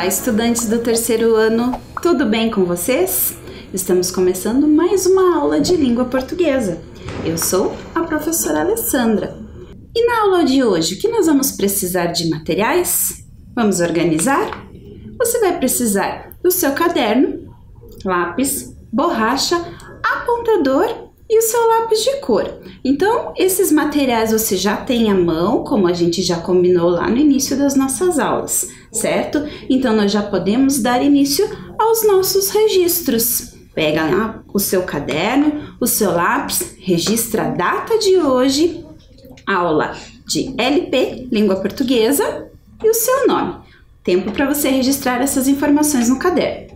Olá, estudantes do terceiro ano, tudo bem com vocês? Estamos começando mais uma aula de língua portuguesa. Eu sou a professora Alessandra. E na aula de hoje, o que nós vamos precisar de materiais? Vamos organizar? Você vai precisar do seu caderno, lápis, borracha, apontador e o seu lápis de cor. Então, esses materiais você já tem à mão, como a gente já combinou lá no início das nossas aulas, certo? Então, nós já podemos dar início aos nossos registros. Pega lá o seu caderno, o seu lápis, registra a data de hoje, aula de LP, Língua Portuguesa, e o seu nome. Tempo para você registrar essas informações no caderno.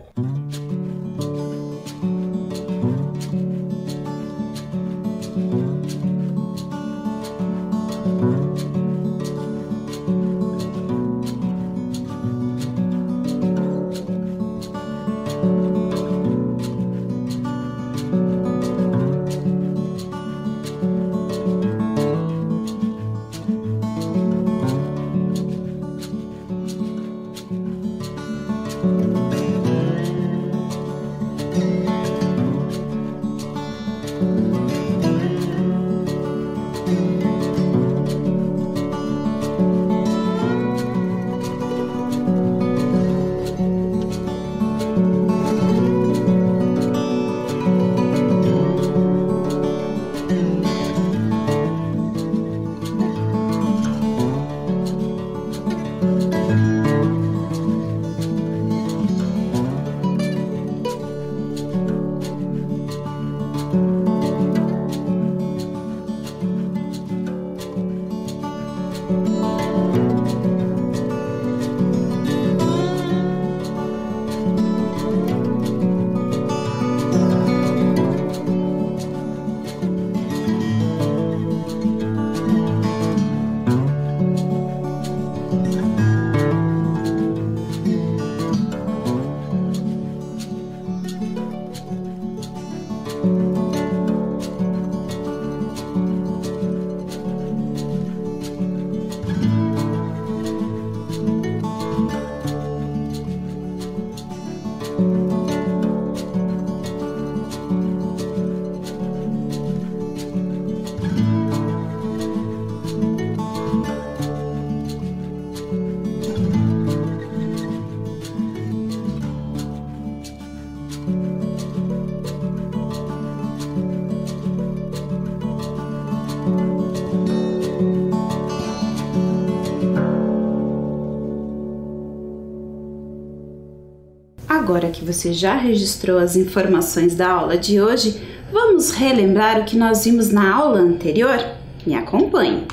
Agora que você já registrou as informações da aula de hoje, vamos relembrar o que nós vimos na aula anterior? Me acompanhe.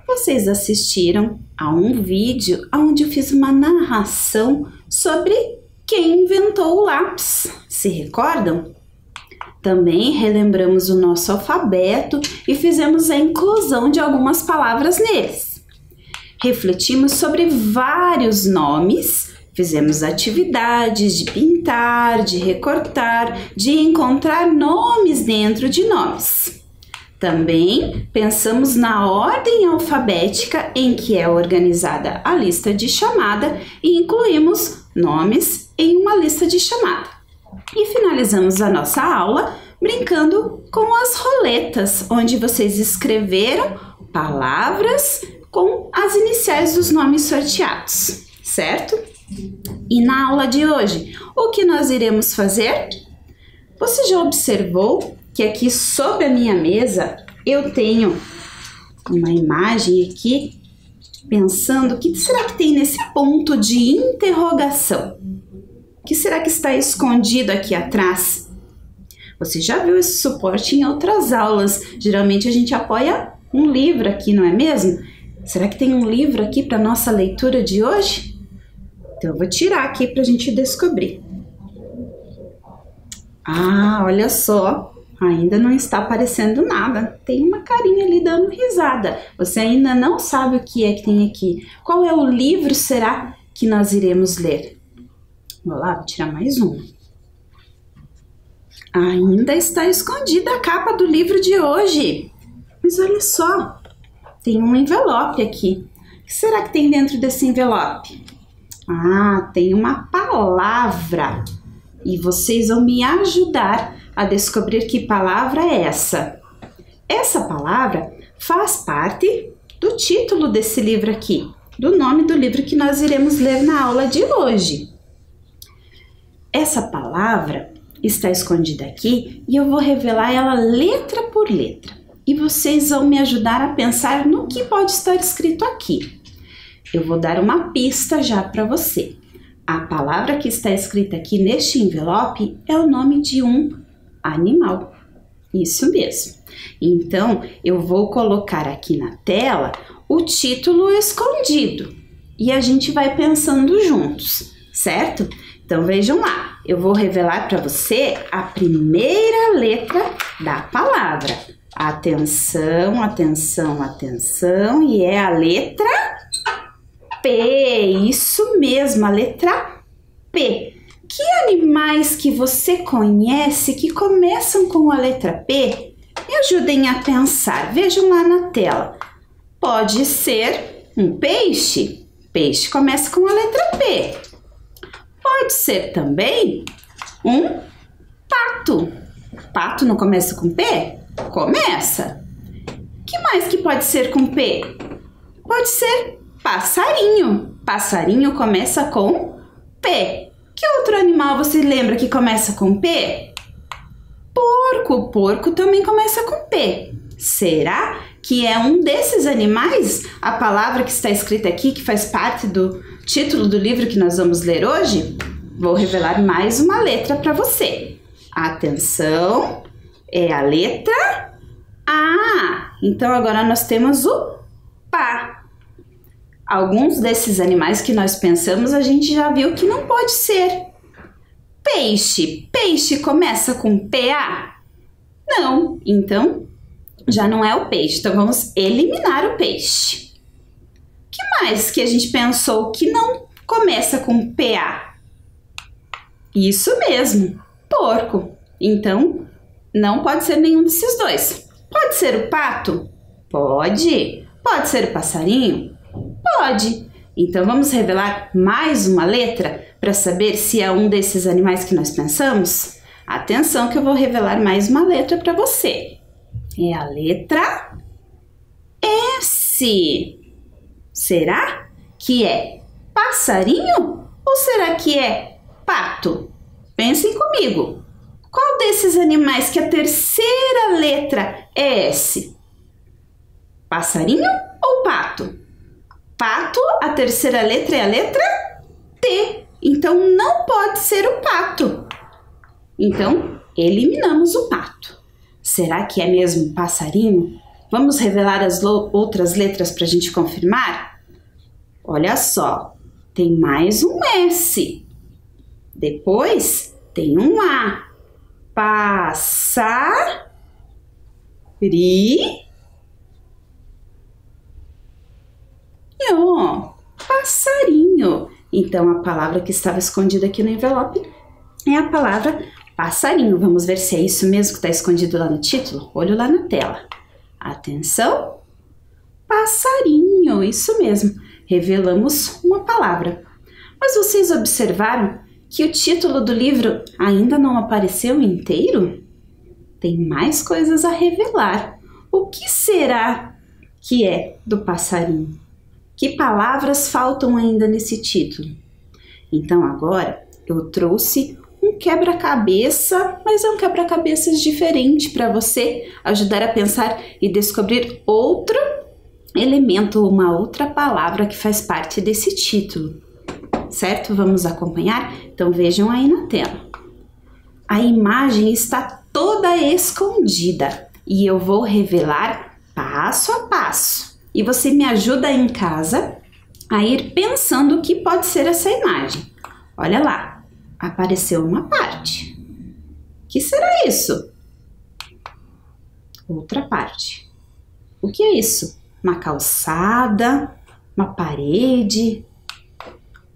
Vocês assistiram a um vídeo onde eu fiz uma narração sobre quem inventou o lápis. Se recordam? Também relembramos o nosso alfabeto e fizemos a inclusão de algumas palavras neles. Refletimos sobre vários nomes. Fizemos atividades de pintar, de recortar, de encontrar nomes dentro de nomes. Também pensamos na ordem alfabética em que é organizada a lista de chamada e incluímos nomes em uma lista de chamada. E finalizamos a nossa aula brincando com as roletas, onde vocês escreveram palavras com as iniciais dos nomes sorteados, certo? E na aula de hoje, o que nós iremos fazer? Você já observou que aqui sobre a minha mesa eu tenho uma imagem aqui pensando o que será que tem nesse ponto de interrogação? O que será que está escondido aqui atrás? Você já viu esse suporte em outras aulas? Geralmente a gente apoia um livro aqui, não é mesmo? Será que tem um livro aqui para nossa leitura de hoje? Então, eu vou tirar aqui para a gente descobrir. Ah, olha só, ainda não está aparecendo nada. Tem uma carinha ali dando risada. Você ainda não sabe o que é que tem aqui. Qual é o livro, será, que nós iremos ler? Vou lá, vou tirar mais um. Ainda está escondida a capa do livro de hoje. Mas olha só, tem um envelope aqui. O que será que tem dentro desse envelope? Ah, tem uma palavra e vocês vão me ajudar a descobrir que palavra é essa. Essa palavra faz parte do título desse livro aqui, do nome do livro que nós iremos ler na aula de hoje. Essa palavra está escondida aqui e eu vou revelar ela letra por letra. E vocês vão me ajudar a pensar no que pode estar escrito aqui. Eu vou dar uma pista já para você. A palavra que está escrita aqui neste envelope é o nome de um animal. Isso mesmo. Então, eu vou colocar aqui na tela o título escondido e a gente vai pensando juntos, certo? Então, vejam lá. Eu vou revelar para você a primeira letra da palavra. Atenção, atenção, atenção. E é a letra P. Isso mesmo, a letra P. Que animais que você conhece que começam com a letra P? Me ajudem a pensar. Vejam lá na tela. Pode ser um peixe. Peixe começa com a letra P. Pode ser também um pato. Pato não começa com P? Começa. Que mais que pode ser com P? Pode ser passarinho. Passarinho começa com P. Que outro animal você lembra que começa com P? Porco. Porco também começa com P. Será que é um desses animais? A palavra que está escrita aqui, que faz parte do título do livro que nós vamos ler hoje? Vou revelar mais uma letra para você. Atenção, é a letra A. Então agora nós temos o pá. Alguns desses animais que nós pensamos, a gente já viu que não pode ser. Peixe. Peixe começa com PA? Não. Então, já não é o peixe. Então, vamos eliminar o peixe. O que mais que a gente pensou que não começa com PA? Isso mesmo, porco. Então, não pode ser nenhum desses dois. Pode ser o pato? Pode. Pode ser o passarinho? Pode. Então, vamos revelar mais uma letra para saber se é um desses animais que nós pensamos? Atenção que eu vou revelar mais uma letra para você. É a letra S. Será que é passarinho ou será que é pato? Pensem comigo. Qual desses animais que a terceira letra é S? Passarinho ou pato? Pato, a terceira letra é a letra T. Então, não pode ser o pato. Então, eliminamos o pato. Será que é mesmo passarinho? Vamos revelar as outras letras para a gente confirmar? Olha só, tem mais um S. Depois, tem um A. Passarinho. Passarinho. Então, a palavra que estava escondida aqui no envelope é a palavra passarinho. Vamos ver se é isso mesmo que está escondido lá no título? Olho lá na tela. Atenção. Passarinho. Isso mesmo. Revelamos uma palavra. Mas vocês observaram que o título do livro ainda não apareceu inteiro? Tem mais coisas a revelar. O que será que é do passarinho? Que palavras faltam ainda nesse título? Então agora eu trouxe um quebra-cabeça, mas é um quebra-cabeças diferente para você ajudar a pensar e descobrir outro elemento, uma outra palavra que faz parte desse título. Certo? Vamos acompanhar? Então vejam aí na tela. A imagem está toda escondida e eu vou revelar passo a passo. E você me ajuda em casa a ir pensando o que pode ser essa imagem. Olha lá, apareceu uma parte. O que será isso? Outra parte. O que é isso? Uma calçada? Uma parede?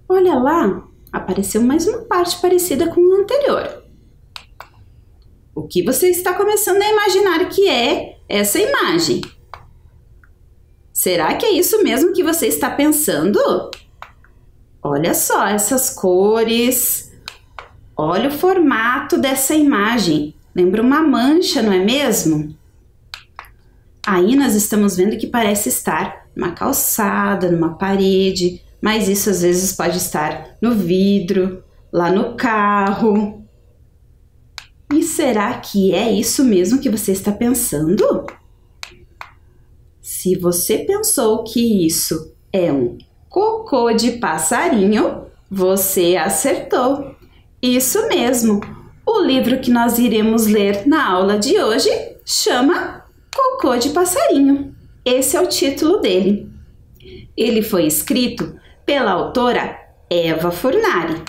Olha lá, apareceu mais uma parte parecida com a anterior. O que você está começando a imaginar que é essa imagem? Será que é isso mesmo que você está pensando? Olha só essas cores. Olha o formato dessa imagem. Lembra uma mancha, não é mesmo? Aí nós estamos vendo que parece estar numa calçada, numa parede, mas isso às vezes pode estar no vidro, lá no carro. E será que é isso mesmo que você está pensando? Se você pensou que isso é um cocô de passarinho, você acertou. Isso mesmo. O livro que nós iremos ler na aula de hoje chama Cocô de Passarinho. Esse é o título dele. Ele foi escrito pela autora Eva Furnari,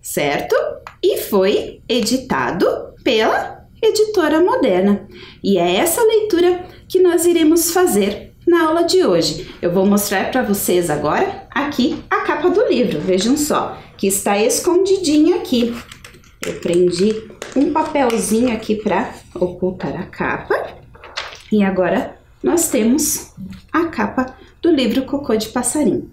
certo? E foi editado pela Editora Moderna. E é essa leitura que nós iremos fazer na aula de hoje. Eu vou mostrar para vocês agora aqui a capa do livro. Vejam só, que está escondidinha aqui. Eu prendi um papelzinho aqui para ocultar a capa. E agora nós temos a capa do livro Cocô de Passarinho.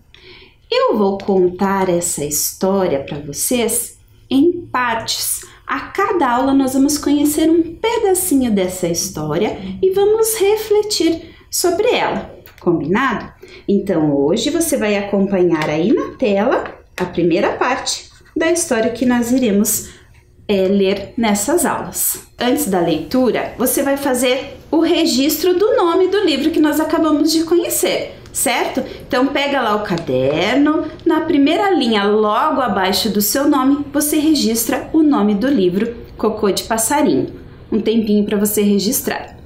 Eu vou contar essa história para vocês em partes. A cada aula nós vamos conhecer um pedacinho dessa história e vamos refletir sobre ela, combinado? Então hoje você vai acompanhar aí na tela a primeira parte da história que nós iremos ler nessas aulas. Antes da leitura, você vai fazer o registro do nome do livro que nós acabamos de conhecer, certo? Então pega lá o caderno, na primeira linha, logo abaixo do seu nome, você registra o nome do livro Cocô de Passarinho. Um tempinho para você registrar.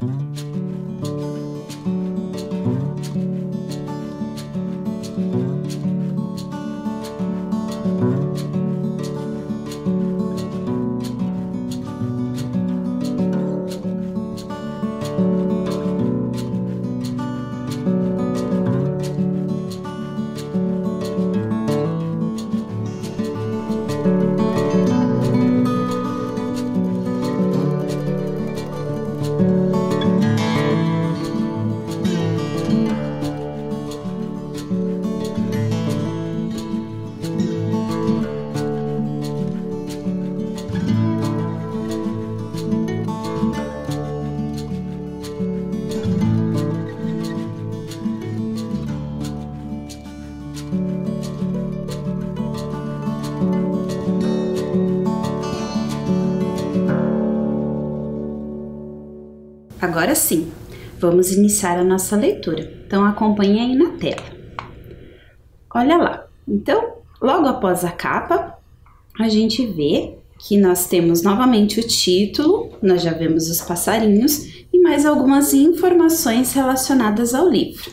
Agora sim, vamos iniciar a nossa leitura. Então acompanhe aí na tela. Olha lá. Então, logo após a capa, a gente vê que nós temos novamente o título, nós já vemos os passarinhos e mais algumas informações relacionadas ao livro.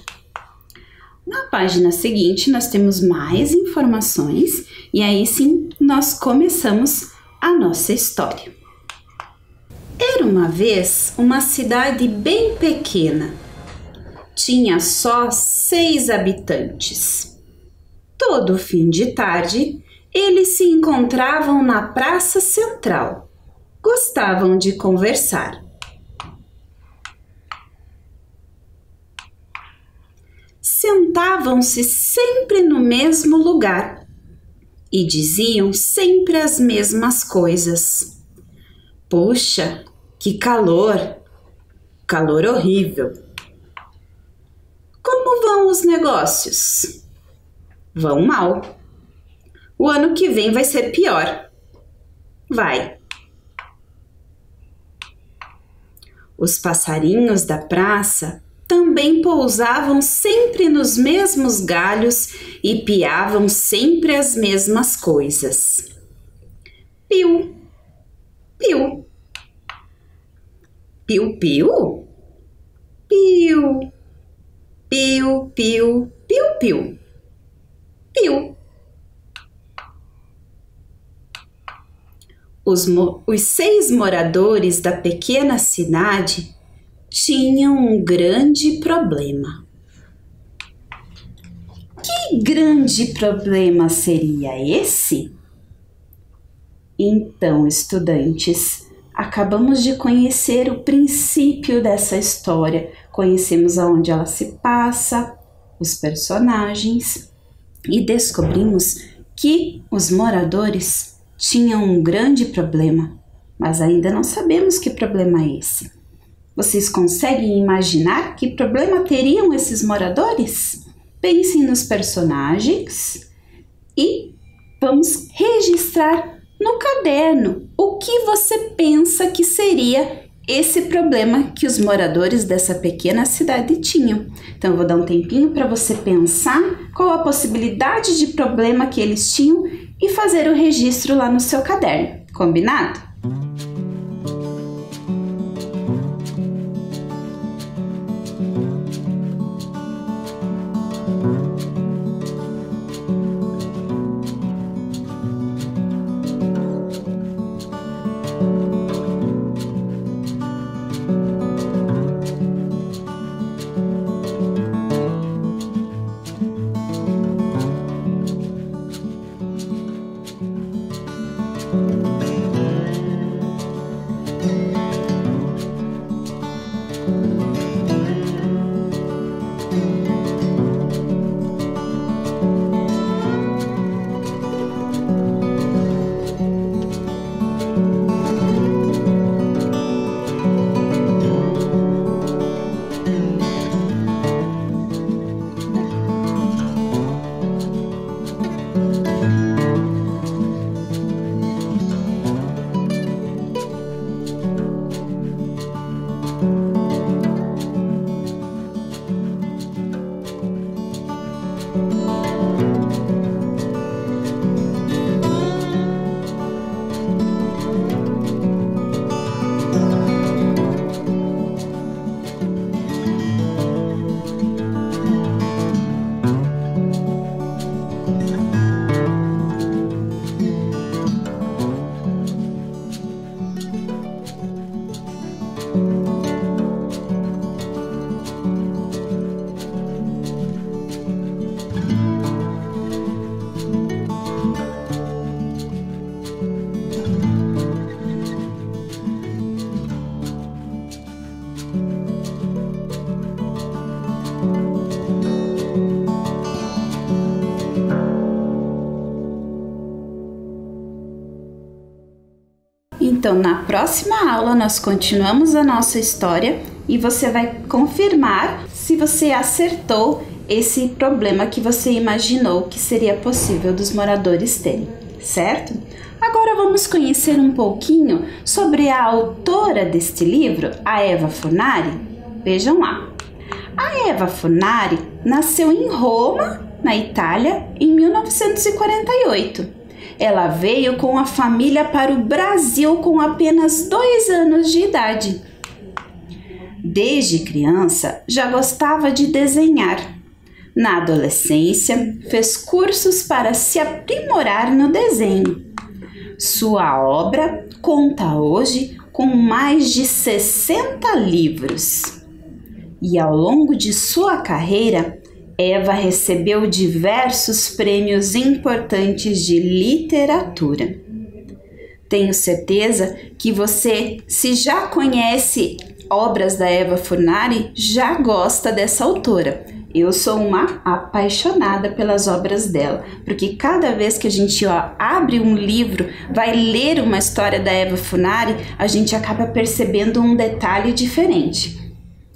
Na página seguinte, nós temos mais informações e aí sim nós começamos a nossa história. Era uma vez uma cidade bem pequena. Tinha só 6 habitantes. Todo fim de tarde, eles se encontravam na praça central. Gostavam de conversar. Sentavam-se sempre no mesmo lugar e diziam sempre as mesmas coisas. Puxa, que calor! Calor horrível! Como vão os negócios? Vão mal. O ano que vem vai ser pior. Vai. Os passarinhos da praça também pousavam sempre nos mesmos galhos e piavam sempre as mesmas coisas. Piu, piu. Piu, piu? Piu, piu, piu, piu, piu, piu. Os 6 moradores da pequena cidade tinham um grande problema. Que grande problema seria esse? Então, estudantes, acabamos de conhecer o princípio dessa história. Conhecemos aonde ela se passa, os personagens. e descobrimos que os moradores tinham um grande problema, mas ainda não sabemos que problema é esse. Vocês conseguem imaginar que problema teriam esses moradores? Pensem nos personagens e vamos registrar no caderno o que você pensa que seria esse problema que os moradores dessa pequena cidade tinham. Então eu vou dar um tempinho para você pensar qual a possibilidade de problema que eles tinham e fazer o registro lá no seu caderno. Combinado? Então, na próxima aula, nós continuamos a nossa história e você vai confirmar se você acertou esse problema que você imaginou que seria possível dos moradores terem, certo? Agora vamos conhecer um pouquinho sobre a autora deste livro, a Eva Fornari. Vejam lá. A Eva Fornari nasceu em Roma, na Itália, em 1948. Ela veio com a família para o Brasil com apenas 2 anos de idade. Desde criança, já gostava de desenhar. Na adolescência, fez cursos para se aprimorar no desenho. Sua obra conta hoje com mais de 60 livros. E ao longo de sua carreira, Eva recebeu diversos prêmios importantes de literatura. Tenho certeza que você, se já conhece obras da Eva Fornari, já gosta dessa autora. Eu sou uma apaixonada pelas obras dela, porque cada vez que a gente abre um livro, vai ler uma história da Eva Fornari, a gente acaba percebendo um detalhe diferente.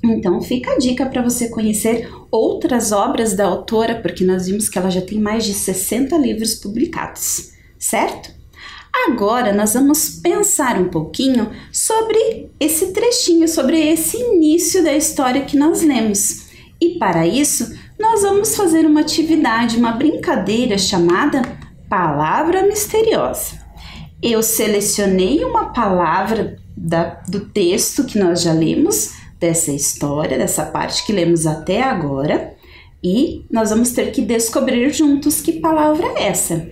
Então fica a dica para você conhecer outras obras da autora, porque nós vimos que ela já tem mais de 60 livros publicados, certo? Agora nós vamos pensar um pouquinho sobre esse trechinho, sobre esse início da história que nós lemos. E para isso, nós vamos fazer uma atividade, uma brincadeira chamada Palavra Misteriosa. Eu selecionei uma palavra do texto que nós já lemos, dessa história, dessa parte que lemos até agora, e nós vamos ter que descobrir juntos que palavra é essa.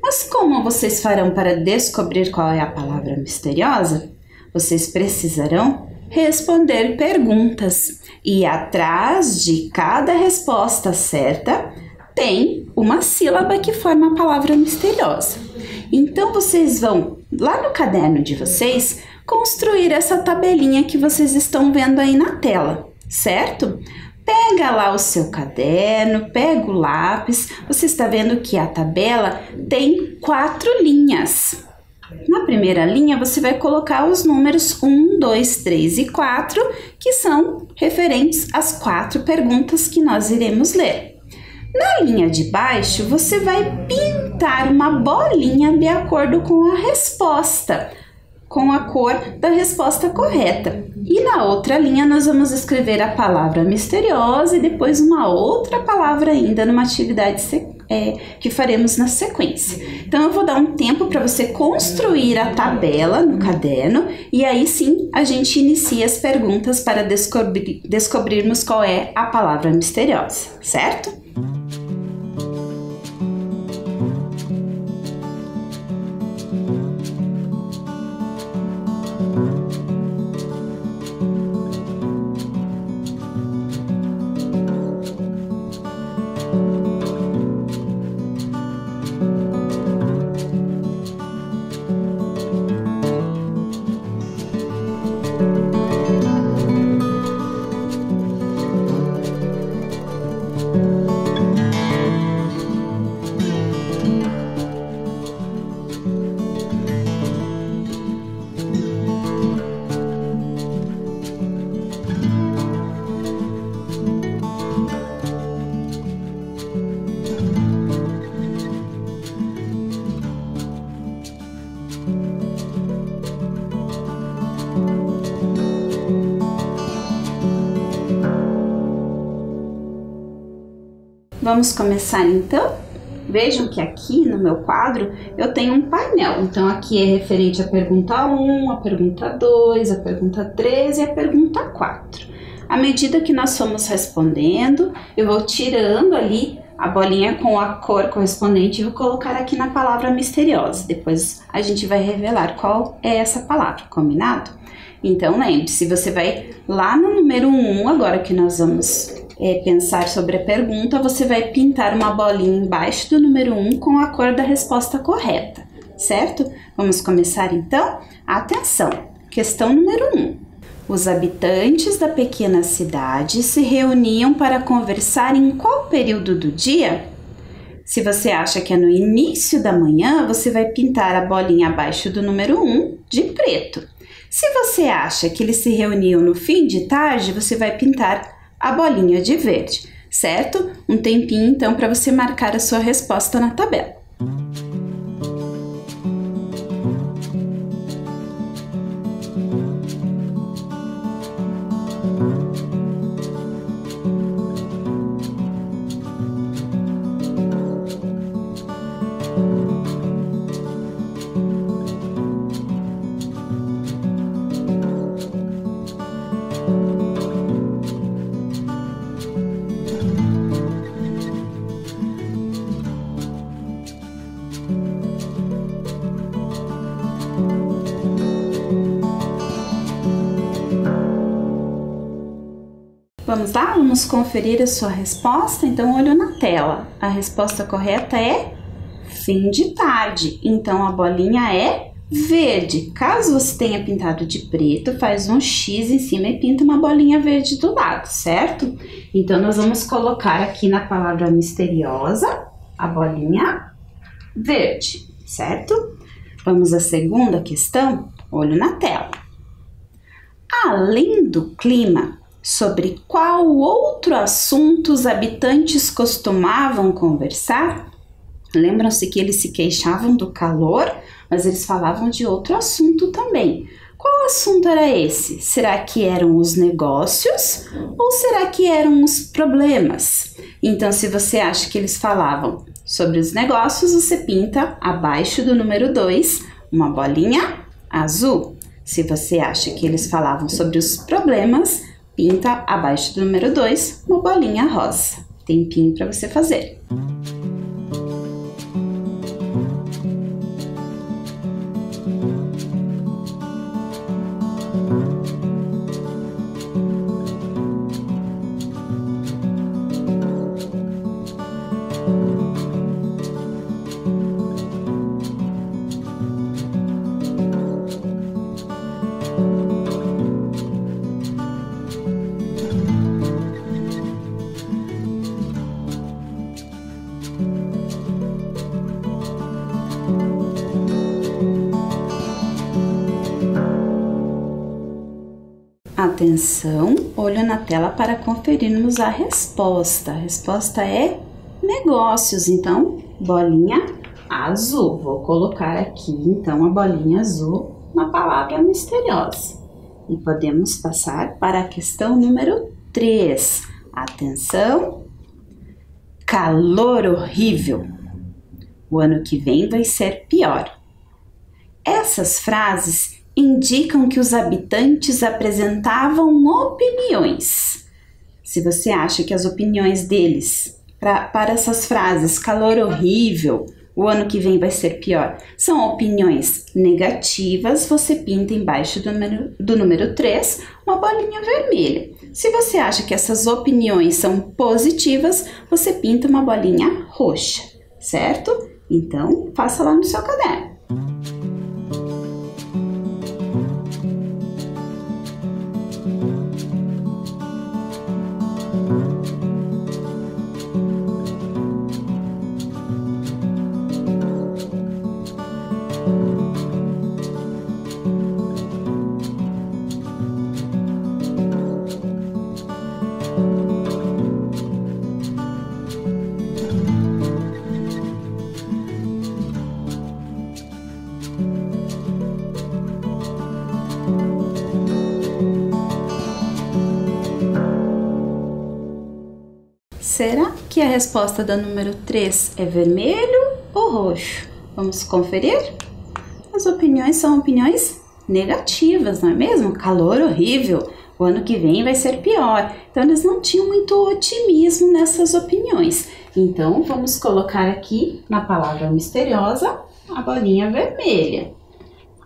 Mas como vocês farão para descobrir qual é a palavra misteriosa? Vocês precisarão responder perguntas e atrás de cada resposta certa tem uma sílaba que forma a palavra misteriosa. Então vocês vão lá no caderno de vocês construir essa tabelinha que vocês estão vendo aí na tela, certo? Pega lá o seu caderno, pega o lápis, você está vendo que a tabela tem 4 linhas. Na primeira linha, você vai colocar os números 1, 2, 3 e 4, que são referentes às 4 perguntas que nós iremos ler. Na linha de baixo, você vai pintar uma bolinha de acordo com a resposta, com a cor da resposta correta. E na outra linha, nós vamos escrever a palavra misteriosa e depois uma outra palavra ainda numa atividade que faremos na sequência. Então, eu vou dar um tempo para você construir a tabela no caderno e aí sim a gente inicia as perguntas para descobrirmos qual é a palavra misteriosa, certo? Vamos começar então? Vejam que aqui no meu quadro eu tenho um painel, então aqui é referente à pergunta 1, a pergunta 2, a pergunta 3 e a pergunta 4. À medida que nós formos respondendo, eu vou tirando ali a bolinha com a cor correspondente e vou colocar aqui na palavra misteriosa. Depois a gente vai revelar qual é essa palavra, combinado? Então lembre-se, você vai lá no número 1, agora que nós vamos pensar sobre a pergunta, você vai pintar uma bolinha embaixo do número 1 com a cor da resposta correta, certo? Vamos começar então? Atenção! Questão número 1. Os habitantes da pequena cidade se reuniam para conversar em qual período do dia? Se você acha que é no início da manhã, você vai pintar a bolinha abaixo do número 1 de preto. Se você acha que eles se reuniam no fim de tarde, você vai pintar a bolinha de verde, certo? Um tempinho então para você marcar a sua resposta na tabela. Vamos lá? Vamos conferir a sua resposta? Então, olho na tela. A resposta correta é fim de tarde. Então, a bolinha é verde. Caso você tenha pintado de preto, faz um X em cima e pinta uma bolinha verde do lado, certo? Então, nós vamos colocar aqui na palavra misteriosa a bolinha verde, certo? Vamos à segunda questão? Olho na tela. Além do clima, sobre qual outro assunto os habitantes costumavam conversar? Lembram-se que eles se queixavam do calor, mas eles falavam de outro assunto também. Qual assunto era esse? Será que eram os negócios ou será que eram os problemas? Então, se você acha que eles falavam sobre os negócios, você pinta abaixo do número 2 uma bolinha azul. Se você acha que eles falavam sobre os problemas, pinta abaixo do número 2 uma bolinha rosa. Tempinho para você fazer. Atenção, olho na tela para conferirmos a resposta. A resposta é negócios, então, bolinha azul. Vou colocar aqui, então, a bolinha azul na palavra misteriosa. E podemos passar para a questão número 3. Atenção, calor horrível. O ano que vem vai ser pior. Essas frases indicam que os habitantes apresentavam opiniões. Se você acha que as opiniões deles para essas frases, calor horrível, o ano que vem vai ser pior, são opiniões negativas, você pinta embaixo do número 3 uma bolinha vermelha. Se você acha que essas opiniões são positivas, você pinta uma bolinha roxa, certo? Então, faça lá no seu caderno. Será que a resposta da número 3 é vermelho ou roxo? Vamos conferir? As opiniões são opiniões negativas, não é mesmo? Calor horrível, o ano que vem vai ser pior. Então, eles não tinham muito otimismo nessas opiniões. Então, vamos colocar aqui na palavra misteriosa a bolinha vermelha.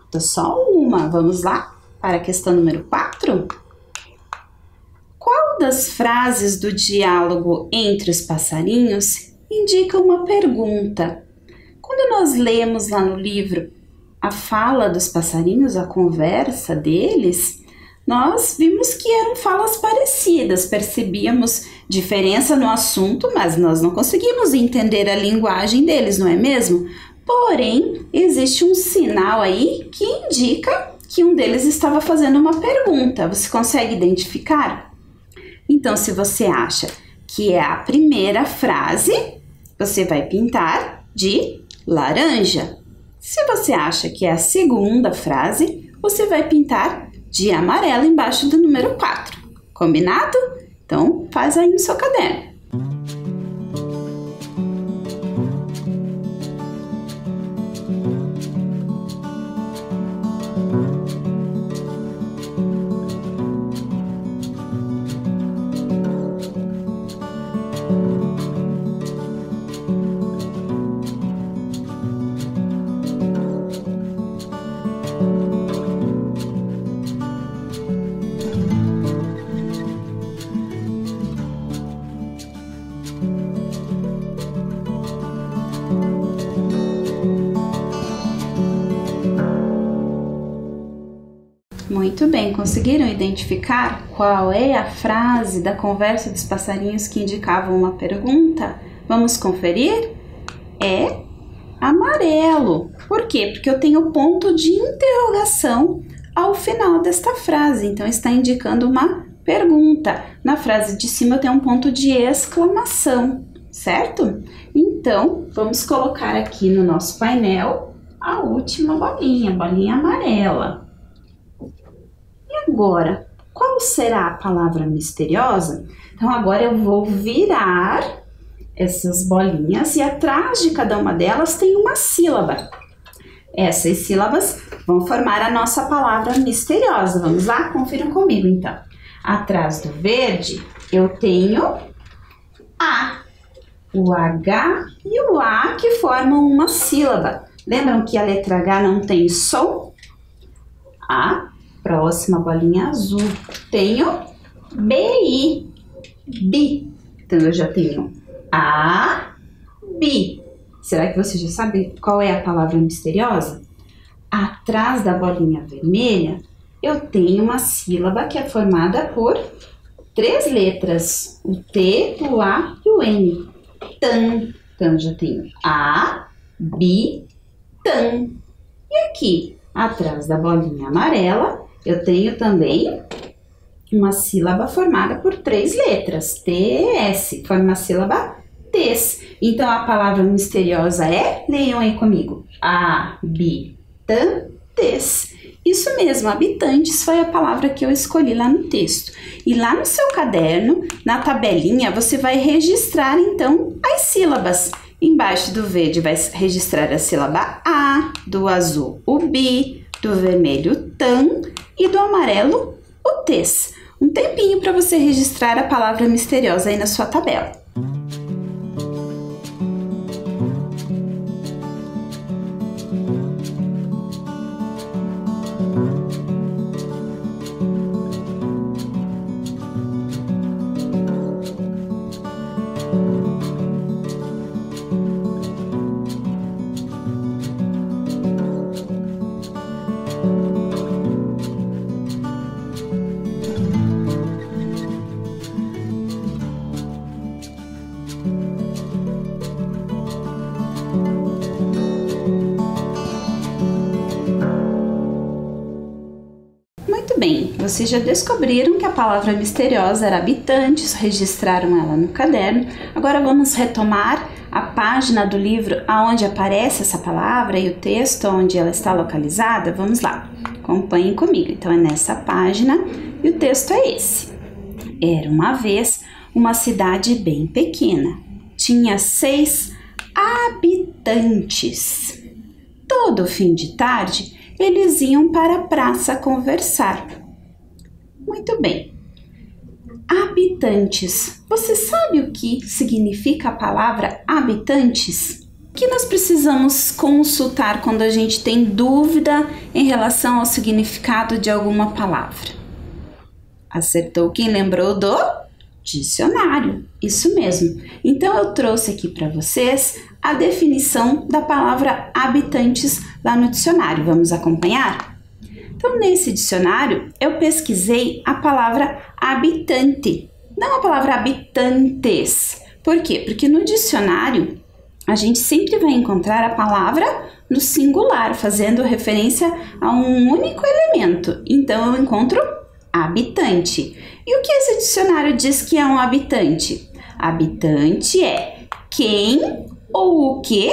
Então, só uma. Vamos lá para a questão número 4. Qual das frases do diálogo entre os passarinhos indica uma pergunta? Quando nós lemos lá no livro a fala dos passarinhos, a conversa deles, nós vimos que eram falas parecidas, percebíamos diferença no assunto, mas nós não conseguimos entender a linguagem deles, não é mesmo? Porém, existe um sinal aí que indica que um deles estava fazendo uma pergunta. Você consegue identificar? Então, se você acha que é a primeira frase, você vai pintar de laranja. Se você acha que é a segunda frase, você vai pintar de amarelo embaixo do número 4. Combinado? Então, faz aí no seu caderno. Muito bem, conseguiram identificar qual é a frase da conversa dos passarinhos que indicava uma pergunta? Vamos conferir? É amarelo. Por quê? Porque eu tenho ponto de interrogação ao final desta frase, então está indicando uma pergunta. Na frase de cima eu tenho um ponto de exclamação, certo? Então, vamos colocar aqui no nosso painel a última bolinha, bolinha amarela. E agora, qual será a palavra misteriosa? Então, agora eu vou virar essas bolinhas e atrás de cada uma delas tem uma sílaba. Essas sílabas vão formar a nossa palavra misteriosa. Vamos lá? Confiram comigo, então. Atrás do verde, eu tenho A. O H e o A que formam uma sílaba. Lembram que a letra H não tem som? A. Próxima bolinha azul. Tenho BI. Bi. Então, eu já tenho A, Bi. Será que você já sabe qual é a palavra misteriosa? Atrás da bolinha vermelha, eu tenho uma sílaba que é formada por 3 letras. O T, o A e o N. Tan. Então, eu já tenho A, Bi, tan. E aqui, atrás da bolinha amarela, eu tenho também uma sílaba formada por 3 letras, TS, forma uma sílaba TES. Então, a palavra misteriosa é, leiam aí comigo, habitantes. Isso mesmo, habitantes foi a palavra que eu escolhi lá no texto. E lá no seu caderno, na tabelinha, você vai registrar, então, as sílabas. Embaixo do verde vai registrar a sílaba A, do azul o BI, do vermelho o TAN e do amarelo o TES. Um tempinho para você registrar a palavra misteriosa aí na sua tabela. Muito bem, vocês já descobriram que a palavra misteriosa era habitantes, registraram ela no caderno. Agora vamos retomar a página do livro onde aparece essa palavra e o texto onde ela está localizada. Vamos lá, acompanhem comigo. Então é nessa página e o texto é esse. Era uma vez uma cidade bem pequena, tinha 6 habitantes. Todo fim de tarde, eles iam para a praça conversar. Muito bem. Habitantes. Você sabe o que significa a palavra habitantes? O que nós precisamos consultar quando a gente tem dúvida em relação ao significado de alguma palavra? Acertou quem lembrou do dicionário. Isso mesmo. Então eu trouxe aqui para vocês a definição da palavra habitantes lá no dicionário. Vamos acompanhar? Então, nesse dicionário, eu pesquisei a palavra habitante, não a palavra habitantes. Por quê? Porque no dicionário, a gente sempre vai encontrar a palavra no singular, fazendo referência a um único elemento. Então, eu encontro habitante. E o que esse dicionário diz que é um habitante? Habitante é quem ou o que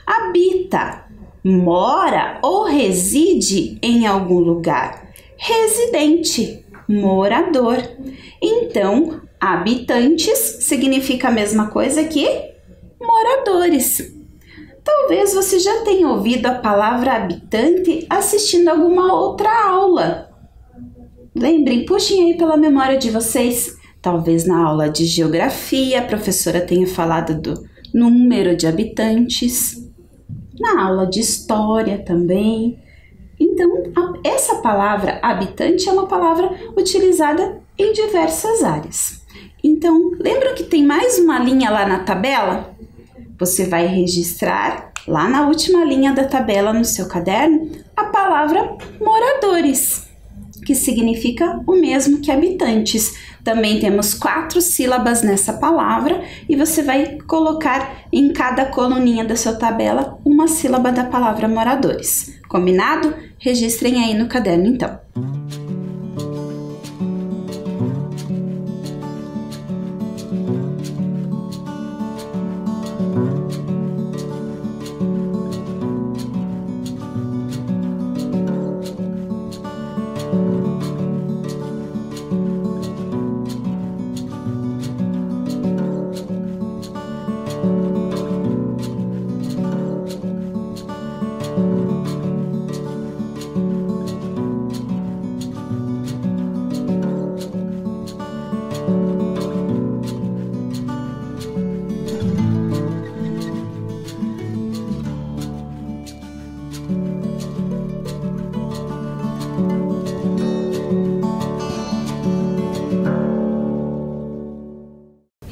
habita, mora ou reside em algum lugar. Residente, morador. Então, habitantes significa a mesma coisa que moradores. Talvez você já tenha ouvido a palavra habitante assistindo alguma outra aula. Lembrem, puxem aí pela memória de vocês. Talvez na aula de geografia a professora tenha falado do número de habitantes, na aula de história também. Então, essa palavra habitante é uma palavra utilizada em diversas áreas. Então, lembra que tem mais uma linha lá na tabela? Você vai registrar lá na última linha da tabela no seu caderno a palavra moradores, que significa o mesmo que habitantes. Também temos 4 sílabas nessa palavra e você vai colocar em cada coluninha da sua tabela uma sílaba da palavra moradores. Combinado? Registrem aí no caderno então.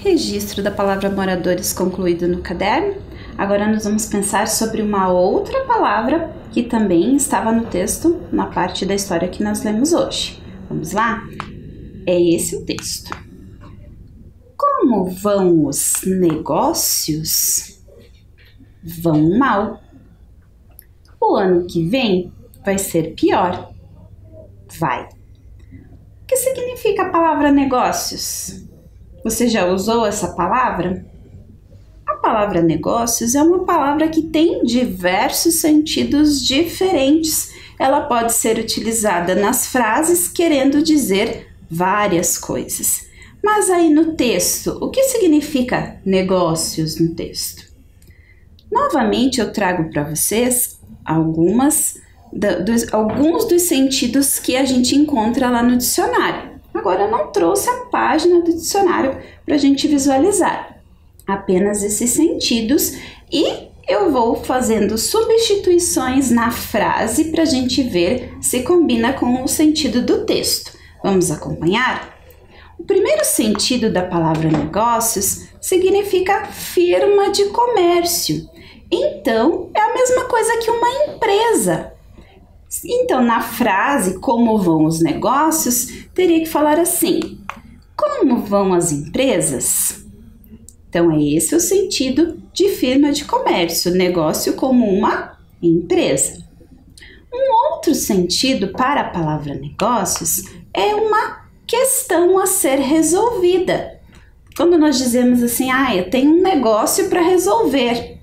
Registro da palavra moradores concluído no caderno. Agora nós vamos pensar sobre uma outra palavra que também estava no texto, na parte da história que nós lemos hoje. Vamos lá? É esse o texto. Como vão os negócios? Vão mal. O ano que vem vai ser pior. Vai. O que significa significa a palavra negócios? Você já usou essa palavra? A palavra negócios é uma palavra que tem diversos sentidos diferentes. Ela pode ser utilizada nas frases querendo dizer várias coisas. Mas aí no texto, o que significa negócios no texto? Novamente eu trago para vocês alguns dos sentidos que a gente encontra lá no dicionário. Agora eu não trouxe a página do dicionário para a gente visualizar, apenas esses sentidos, e eu vou fazendo substituições na frase para a gente ver se combina com o sentido do texto. Vamos acompanhar? O primeiro sentido da palavra negócios significa firma de comércio. Então, é a mesma coisa que uma empresa. Então, na frase como vão os negócios, teria que falar assim: como vão as empresas? Então, é esse o sentido de firma de comércio, negócio como uma empresa. Um outro sentido para a palavra negócios é uma questão a ser resolvida. Quando nós dizemos assim, eu tenho um negócio para resolver.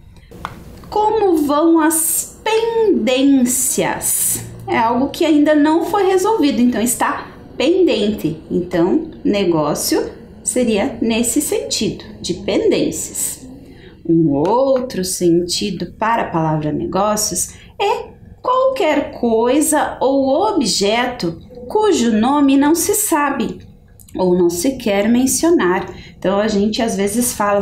Como vão as pendências? É algo que ainda não foi resolvido, então está pendente. Então, negócio seria nesse sentido, de pendências. Um outro sentido para a palavra negócios é qualquer coisa ou objeto cujo nome não se sabe ou não se quer mencionar. Então a gente às vezes fala,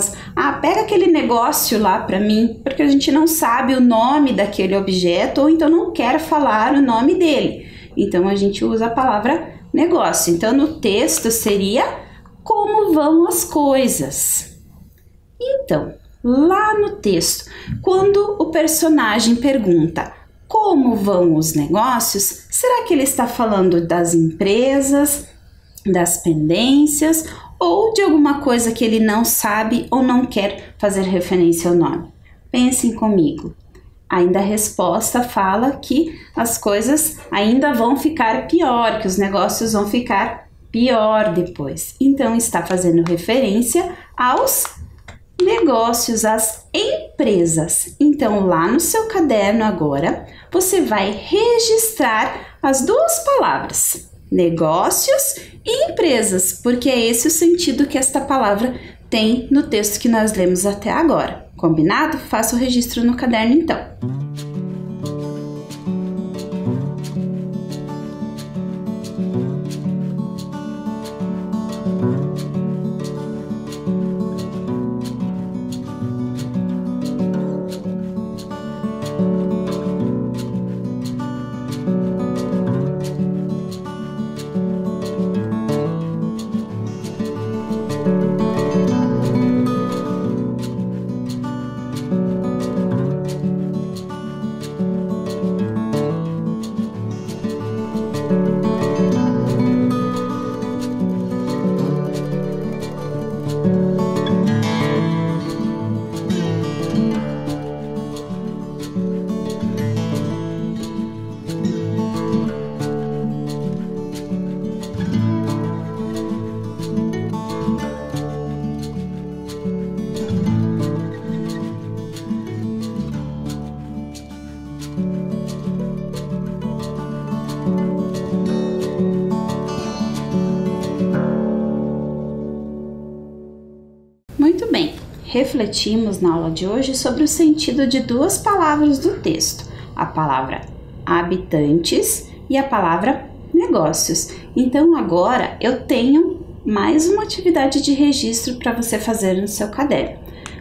pega aquele negócio lá para mim, porque a gente não sabe o nome daquele objeto ou então não quer falar o nome dele. Então a gente usa a palavra negócio. Então no texto seria como vão as coisas. Então, lá no texto, quando o personagem pergunta como vão os negócios, será que ele está falando das empresas, das pendências ou de alguma coisa que ele não sabe ou não quer fazer referência ao nome? Pensem comigo. Ainda a resposta fala que as coisas ainda vão ficar pior, que os negócios vão ficar pior depois. Então está fazendo referência aos negócios, às empresas. Então lá no seu caderno agora você vai registrar as duas palavras, negócios e empresas, porque é esse o sentido que esta palavra tem no texto que nós lemos até agora. Combinado? Faça o registro no caderno então. Muito bem, refletimos na aula de hoje sobre o sentido de duas palavras do texto, a palavra habitantes e a palavra negócios. Então agora eu tenho mais uma atividade de registro para você fazer no seu caderno.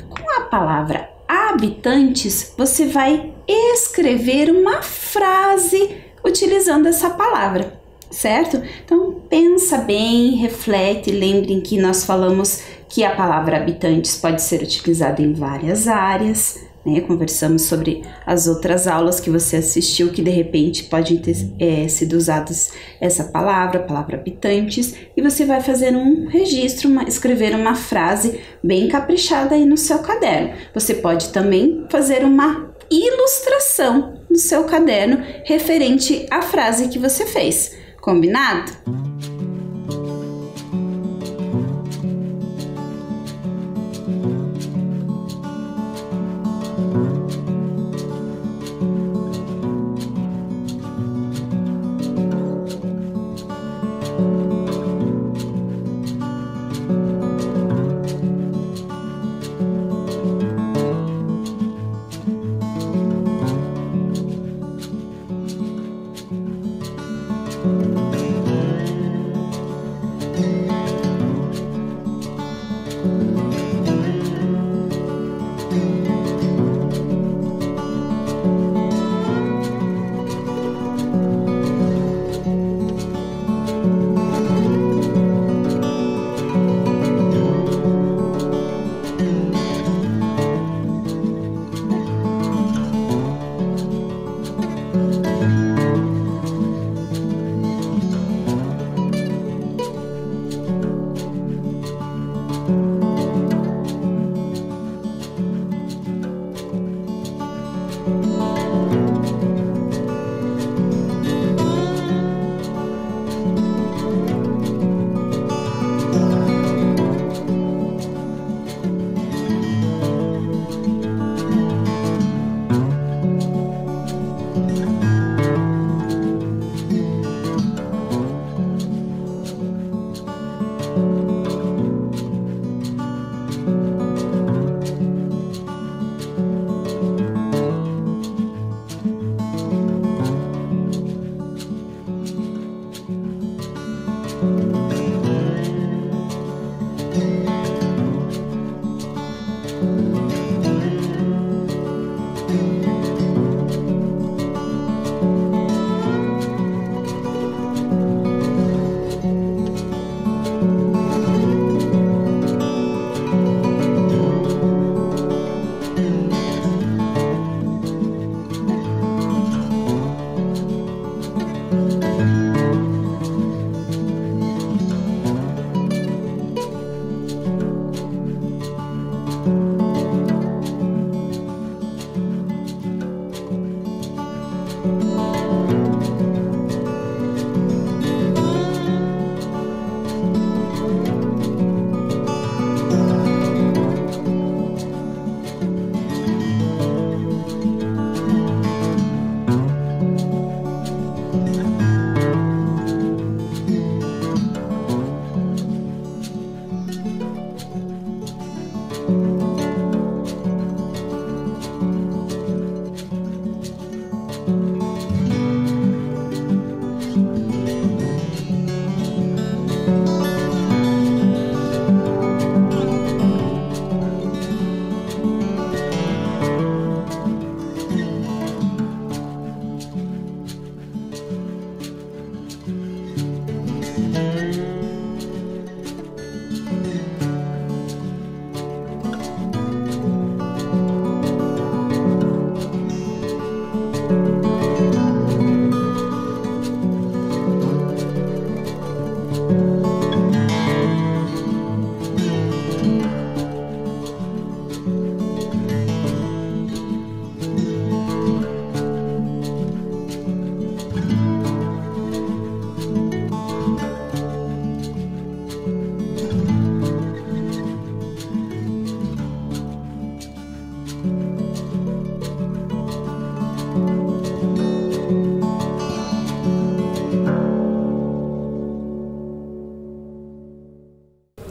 Com a palavra habitantes, você vai escrever uma frase utilizando essa palavra, certo? Então pensa bem, reflete, lembrem que nós falamos que a palavra habitantes pode ser utilizada em várias áreas, né? Conversamos sobre as outras aulas que você assistiu que de repente podem ter sido usadas essa palavra, a palavra habitantes, e você vai fazer um registro, escrever uma frase bem caprichada aí no seu caderno. Você pode também fazer uma ilustração no seu caderno referente à frase que você fez. Combinado?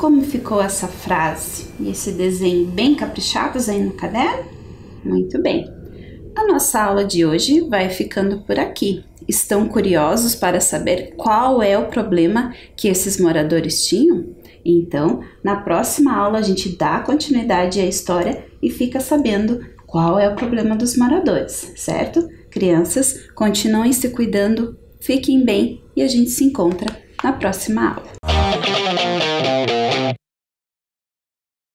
Como ficou essa frase e esse desenho bem caprichados aí no caderno? Muito bem. A nossa aula de hoje vai ficando por aqui. Estão curiosos para saber qual é o problema que esses moradores tinham? Então, na próxima aula a gente dá continuidade à história e fica sabendo qual é o problema dos moradores, certo? Crianças, continuem se cuidando, fiquem bem e a gente se encontra na próxima aula.